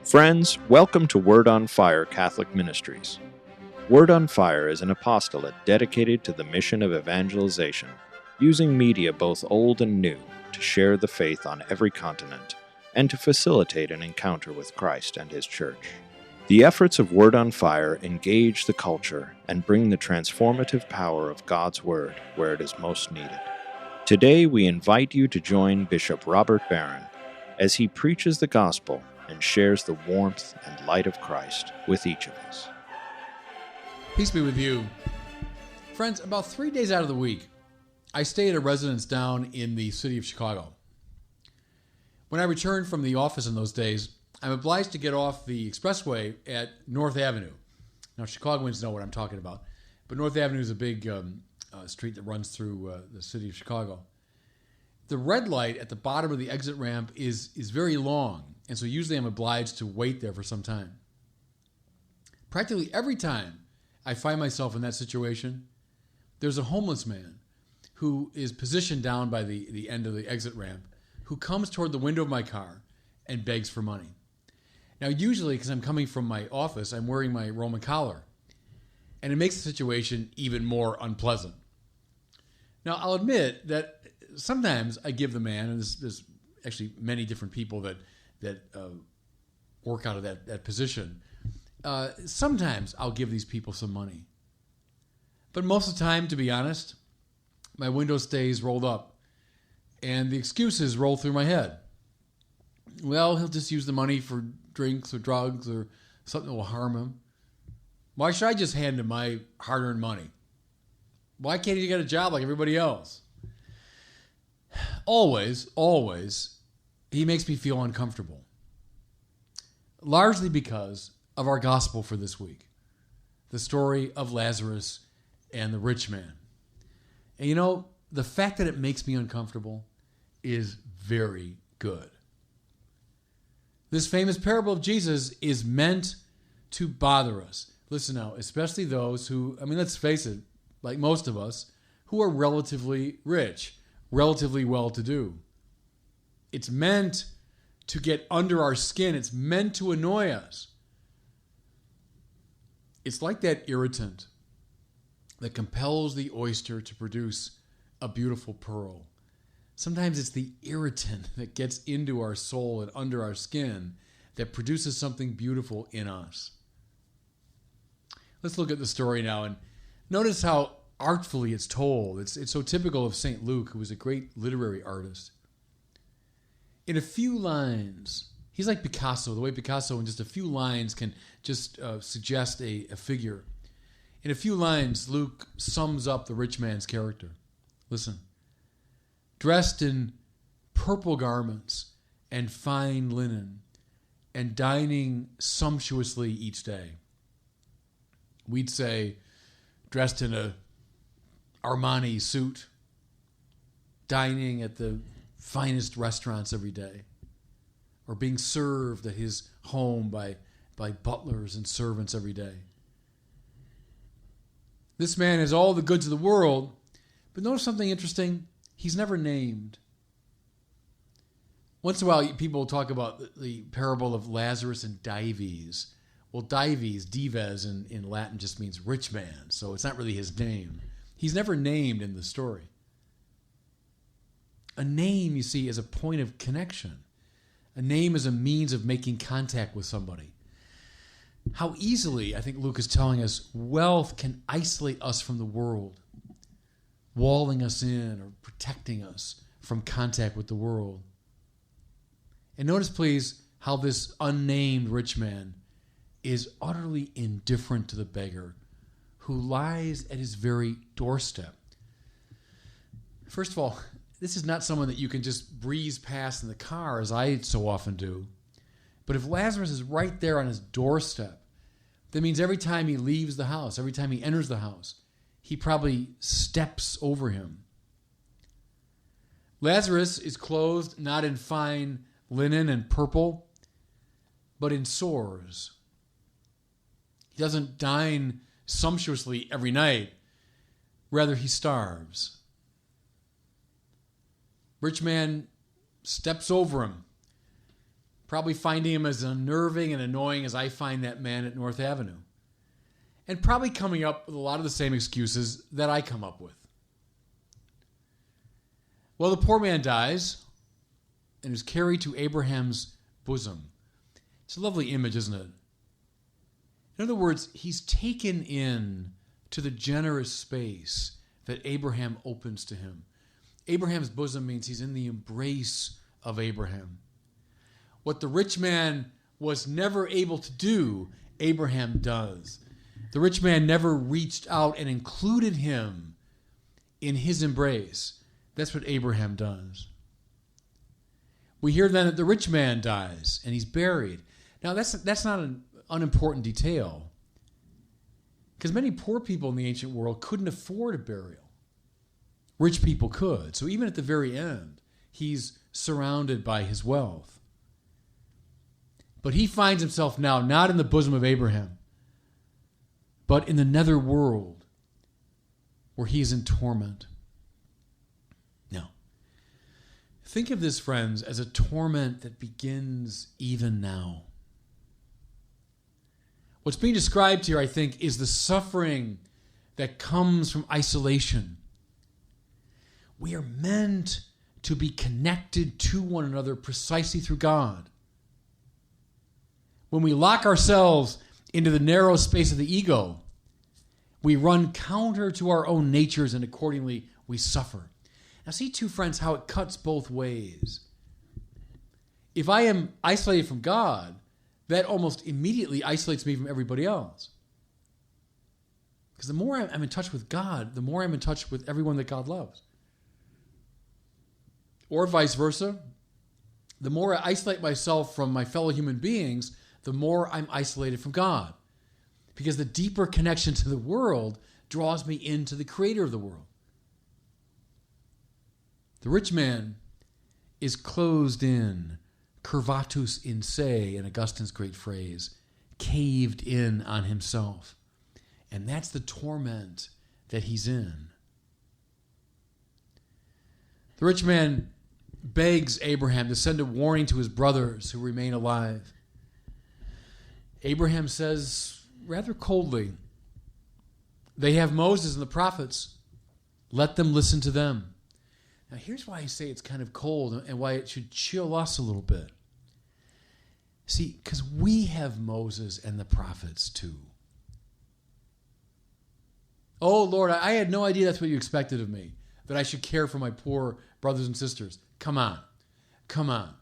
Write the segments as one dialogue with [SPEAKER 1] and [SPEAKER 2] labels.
[SPEAKER 1] Friends, welcome to Word on Fire Catholic Ministries. Word on Fire is an apostolate dedicated to the mission of evangelization, using media both old and new to share the faith on every continent and to facilitate an encounter with Christ and His Church. The efforts of Word on Fire engage the culture and bring the transformative power of God's Word where it is most needed. Today we invite you to join Bishop Robert Barron as he preaches the gospel and shares the warmth and light of Christ with each of us.
[SPEAKER 2] Peace be with you. Friends, about 3 days out of the week, I stay at a residence down in the city of Chicago. When I return from the office in those days, I'm obliged to get off the expressway at North Avenue. Now, Chicagoans know what I'm talking about, but North Avenue is a big street that runs through the city of Chicago. The red light at the bottom of the exit ramp is very long, and so usually I'm obliged to wait there for some time. Practically every time I find myself in that situation, there's a homeless man who is positioned down by the end of the exit ramp who comes toward the window of my car and begs for money. Now, usually, because I'm coming from my office, I'm wearing my Roman collar, and it makes the situation even more unpleasant. Now, I'll admit that sometimes I give the man, and there's actually many different people that work out of that position. Sometimes I'll give these people some money. But most of the time, to be honest, my window stays rolled up, and the excuses roll through my head. Well, he'll just use the money for drinks or drugs or something that will harm him. Why should I just hand him my hard-earned money? Why can't he get a job like everybody else? Always, he makes me feel uncomfortable. Largely because of our gospel for this week. The story of Lazarus and the rich man. And you know, the fact that it makes me uncomfortable is very good. This famous parable of Jesus is meant to bother us. Listen now, especially those who, let's face it, like most of us, who are relatively rich, relatively well-to-do. It's meant to get under our skin. It's meant to annoy us. It's like that irritant that compels the oyster to produce a beautiful pearl. Sometimes it's the irritant that gets into our soul and under our skin that produces something beautiful in us. Let's look at the story now and notice how artfully it's told. It's so typical of St. Luke, who was a great literary artist. In a few lines, he's like Picasso, the way Picasso in just a few lines can just suggest a figure. In a few lines, Luke sums up the rich man's character. Listen. Dressed in purple garments and fine linen, and dining sumptuously each day. We'd say, dressed in a Armani suit, dining at the finest restaurants every day, or being served at his home by butlers and servants every day. This man has all the goods of the world, but notice something interesting. He's never named. Once in a while, people talk about the parable of Lazarus and Dives. Well, Dives in Latin just means rich man, so it's not really his name. He's never named in the story. A name, you see, is a point of connection. A name is a means of making contact with somebody. How easily, I think Luke is telling us, wealth can isolate us from the world, walling us in or protecting us from contact with the world. And notice, please, how this unnamed rich man is utterly indifferent to the beggar who lies at his very doorstep. First of all, this is not someone that you can just breeze past in the car, as I so often do. But if Lazarus is right there on his doorstep, that means every time he leaves the house, every time he enters the house, he probably steps over him. Lazarus is clothed not in fine linen and purple, but in sores. He doesn't dine sumptuously every night. Rather, he starves. Rich man steps over him, probably finding him as unnerving and annoying as I find that man at North Avenue. And probably coming up with a lot of the same excuses that I come up with. Well, the poor man dies and is carried to Abraham's bosom. It's a lovely image, isn't it? In other words, he's taken in to the generous space that Abraham opens to him. Abraham's bosom means he's in the embrace of Abraham. What the rich man was never able to do, Abraham does. The rich man never reached out and included him in his embrace. That's what Abraham does. We hear then that the rich man dies and he's buried. Now, that's not an unimportant detail, because many poor people in the ancient world couldn't afford a burial. Rich people could. So even at the very end, he's surrounded by his wealth. But he finds himself now not in the bosom of Abraham, but in the nether world, where he is in torment. Now, think of this, friends, as a torment that begins even now. What's being described here, I think, is the suffering that comes from isolation. We are meant to be connected to one another precisely through God. When we lock ourselves into the narrow space of the ego, we run counter to our own natures, and accordingly we suffer. Now see, too, friends, how it cuts both ways. If I am isolated from God, that almost immediately isolates me from everybody else. Because the more I'm in touch with God, the more I'm in touch with everyone that God loves. Or vice versa. The more I isolate myself from my fellow human beings, the more I'm isolated from God. Because the deeper connection to the world draws me into the creator of the world. The rich man is closed in, curvatus in se, in Augustine's great phrase, caved in on himself. And that's the torment that he's in. The rich man begs Abraham to send a warning to his brothers who remain alive. Abraham says, rather coldly, they have Moses and the prophets. Let them listen to them. Now, here's why I say it's kind of cold and why it should chill us a little bit. See, because we have Moses and the prophets too. Oh, Lord, I had no idea that's what you expected of me, that I should care for my poor brothers and sisters. Come on. Come on.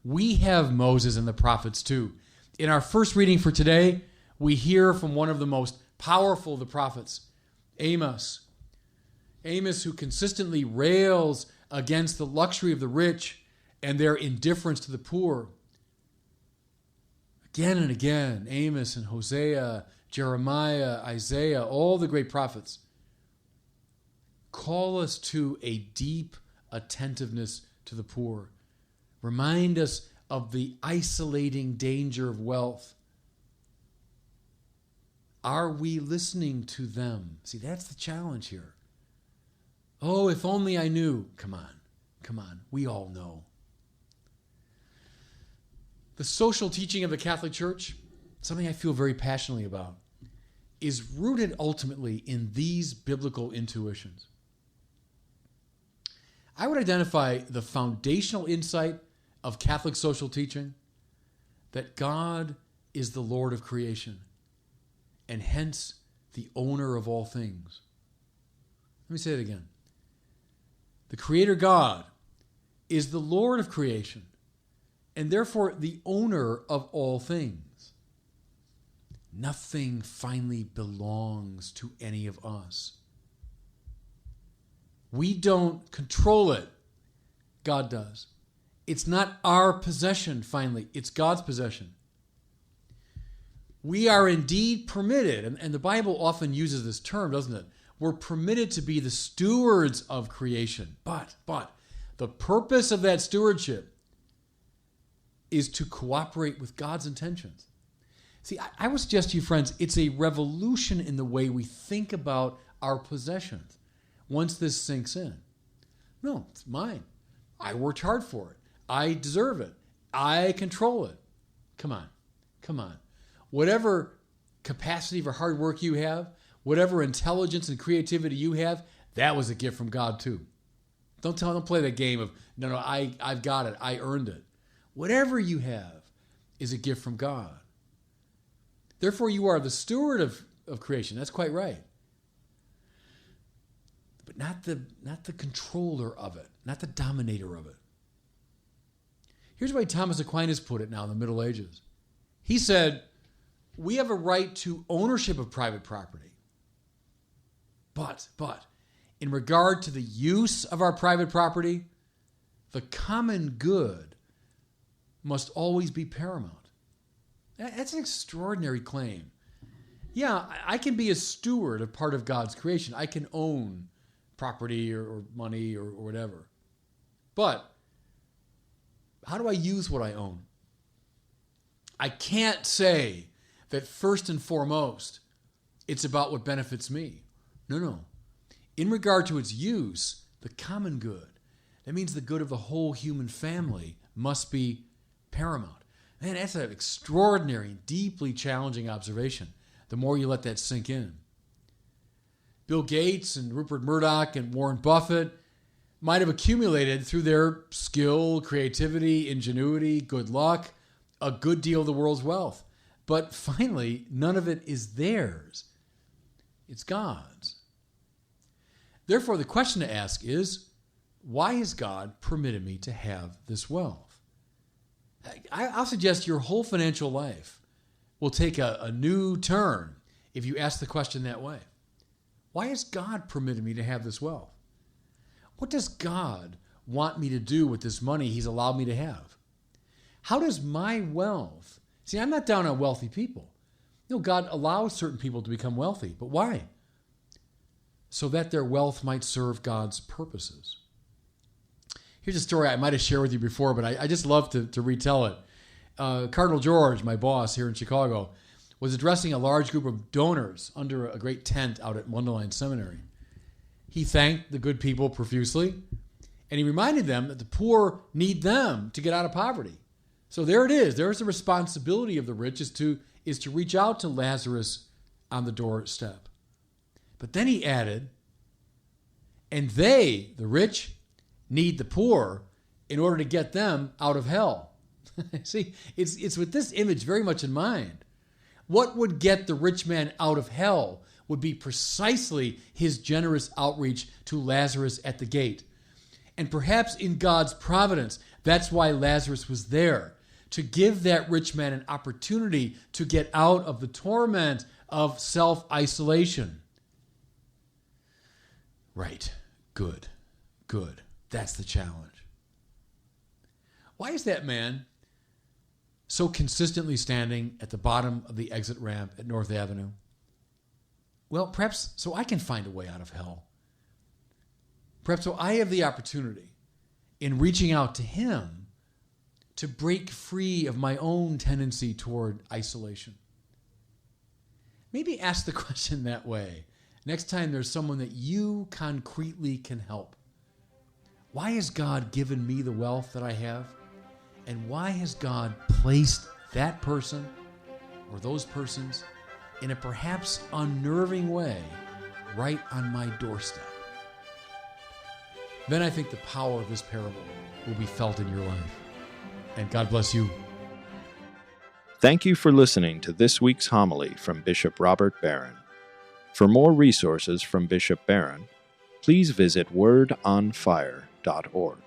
[SPEAKER 2] We have Moses and the prophets too. In our first reading for today, we hear from one of the most powerful of the prophets, Amos. Amos, who consistently rails against the luxury of the rich and their indifference to the poor. Again and again, Amos and Hosea, Jeremiah, Isaiah, all the great prophets call us to a deep attentiveness to the poor. Remind us of the isolating danger of wealth. Are we listening to them? See, that's the challenge here. Oh, if only I knew. Come on. We all know. The social teaching of the Catholic Church, something I feel very passionately about, is rooted ultimately in these biblical intuitions. I would identify the foundational insight of Catholic social teaching that God is the Lord of creation and hence the owner of all things. Let me say it again. The Creator God is the Lord of creation and therefore the owner of all things. Nothing finally belongs to any of us. We don't control it. God does. It's not our possession, finally. It's God's possession. We are indeed permitted, and the Bible often uses this term, doesn't it? We're permitted to be the stewards of creation. But the purpose of that stewardship is to cooperate with God's intentions. See, I would suggest to you, friends, it's a revolution in the way we think about our possessions once this sinks in. No, it's mine. I worked hard for it. I deserve it. I control it. Come on. Come on. Whatever capacity for hard work you have, whatever intelligence and creativity you have, that was a gift from God too. Don't play that game of, no, I've got it. I earned it. Whatever you have is a gift from God. Therefore, you are the steward of creation. That's quite right. But not the controller of it, not the dominator of it. Here's the way Thomas Aquinas put it now in the Middle Ages. He said, we have a right to ownership of private property. But, in regard to the use of our private property, the common good must always be paramount. That's an extraordinary claim. Yeah, I can be a steward of part of God's creation. I can own property or money or whatever. But how do I use what I own? I can't say that first and foremost, it's about what benefits me. No. In regard to its use, the common good, that means the good of the whole human family, must be paramount. Man, that's an extraordinary, deeply challenging observation, the more you let that sink in. Bill Gates and Rupert Murdoch and Warren Buffett might have accumulated through their skill, creativity, ingenuity, good luck, a good deal of the world's wealth. But finally, none of it is theirs. It's God's. Therefore, the question to ask is, why has God permitted me to have this wealth? I'll suggest your whole financial life will take a new turn if you ask the question that way. Why has God permitted me to have this wealth? What does God want me to do with this money He's allowed me to have? How does my wealth... See, I'm not down on wealthy people. No, God allows certain people to become wealthy. But why? So that their wealth might serve God's purposes. Here's a story I might have shared with you before, but I just love to retell it. Cardinal George, my boss here in Chicago, was addressing a large group of donors under a great tent out at Mundelein Seminary. He thanked the good people profusely, and he reminded them that the poor need them to get out of poverty. So there it is. There's the responsibility of the rich is to reach out to Lazarus on the doorstep. But then he added, and they, the rich, need the poor in order to get them out of hell. See, it's with this image very much in mind. What would get the rich man out of hell would be precisely his generous outreach to Lazarus at the gate. And perhaps in God's providence, that's why Lazarus was there, to give that rich man an opportunity to get out of the torment of self-isolation. Right. Good. That's the challenge. Why is that man so consistently standing at the bottom of the exit ramp at North Avenue? Well, perhaps so I can find a way out of hell. Perhaps so I have the opportunity in reaching out to him to break free of my own tendency toward isolation. Maybe ask the question that way next time there's someone that you concretely can help. Why has God given me the wealth that I have? And why has God placed that person or those persons in a perhaps unnerving way right on my doorstep? Then I think the power of this parable will be felt in your life. And God bless you.
[SPEAKER 1] Thank you for listening to this week's homily from Bishop Robert Barron. For more resources from Bishop Barron, please visit wordonfire.org.